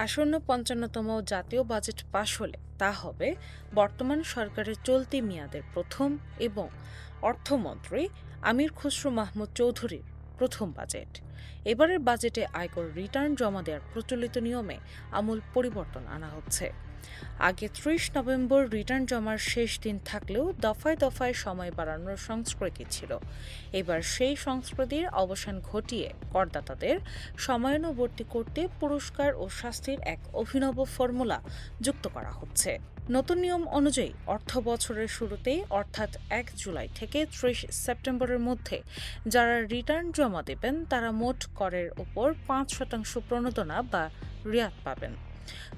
আসন্ন ৫৫তম জাতীয় বাজেট পাশ হলে তা হবে বর্তমান সরকারের চলতি মেয়াদের প্রথম এবং অর্থমন্ত্রী আমির খসরু মাহমুদ চৌধুরীর প্রথম বাজেট। এবারের বাজেটে আয়কর রিটার্ন জমা দেওয়ার প্রচলিত নিয়মে আমূল পরিবর্তন আনা হচ্ছে। আগে ৩০ নভেম্বর রিটার্ন জমার শেষ দিন থাকলেও দফায় দফায় সময় বাড়ানোর সংস্কৃতি ছিল। এবার সেই সংস্কৃতির অবসান ঘটিয়ে করদাতাদের সময়ানুবর্তী করতে পুরস্কার ও শাস্তির এক অভিনব ফর্মুলা যুক্ত করা হচ্ছে। নতুন নিয়ম অনুযায়ী অর্থ বছরের শুরুতেই অর্থাৎ ১ জুলাই থেকে ৩০ সেপ্টেম্বরের মধ্যে যারা রিটার্ন জমা দেবেন তারা মোট করের ওপর ৫% প্রণোদনা বা রিয়াত পাবেন।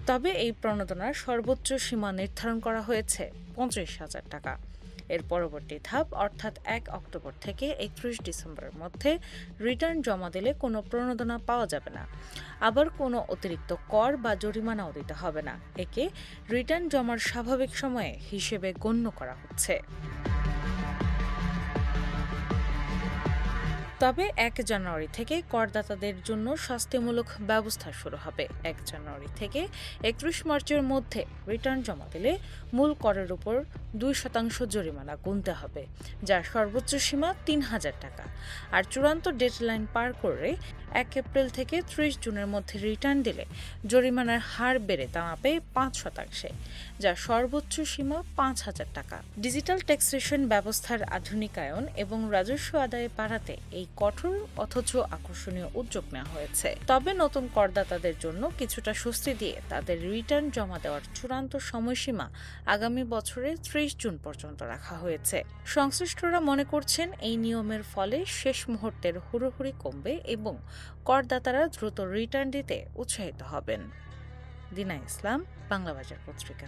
তবে এই প্রণোদনার সর্বোচ্চ সীমা নির্ধারণ করা হয়েছে ৫০,০০০ টাকা। এর পরবর্তী ধাপ অর্থাৎ ১ অক্টোবর থেকে ৩১ ডিসেম্বরের মধ্যে রিটার্ন জমা দিলে কোনো প্রণোদনা পাওয়া যাবে না। আবার কোনো অতিরিক্ত কর বা জরিমানাও দিতে হবে না। একে রিটার্ন জমার স্বাভাবিক সময়ে হিসেবে গণ্য করা হচ্ছে। তবে ১ জানুয়ারি থেকে করদাতাদের জন্য শাস্তিমূলক ব্যবস্থা শুরু হবে। ১ জানুয়ারি থেকে ৩১ মার্চের মধ্যে রিটার্ন জমা দিলে মূল করের উপর ২% জরিমানা গুনতে হবে, যার সর্বোচ্চ সীমা ৩,০০০ টাকা। আর চূড়ান্ত ডেডলাইন পার করে ১ এপ্রিল থেকে ৩০ জুনের মধ্যে রিটার্ন দিলে জরিমানার হার বেড়ে দাঁড়াবে ৫%, যার সর্বোচ্চ সীমা ৫,০০০ টাকা। ডিজিটাল ট্যাক্সেশন ব্যবস্থার আধুনিকায়ন এবং রাজস্ব আদায় বাড়াতে এই কঠোর অথচ আকর্ষণীয় উদ্যোগ নেওয়া হয়েছে। তবে নতুন করদাতাদের জন্য কিছুটা স্বস্তি দিয়ে তাদের রিটার্ন জমা দেওয়ার চূড়ান্ত সময়সীমা আগামী বছরের ৩০ জুন পর্যন্ত রাখা হয়েছে। সংশ্লিষ্টরা মনে করছেন এই নিয়মের ফলে শেষ মুহূর্তের হুড়োহুড়ি কমবে এবং করদাতারা দ্রুত রিটার্ন দিতে উৎসাহিত হবেন। দিনা ইসলাম, বাংলা বাজার পত্রিকা।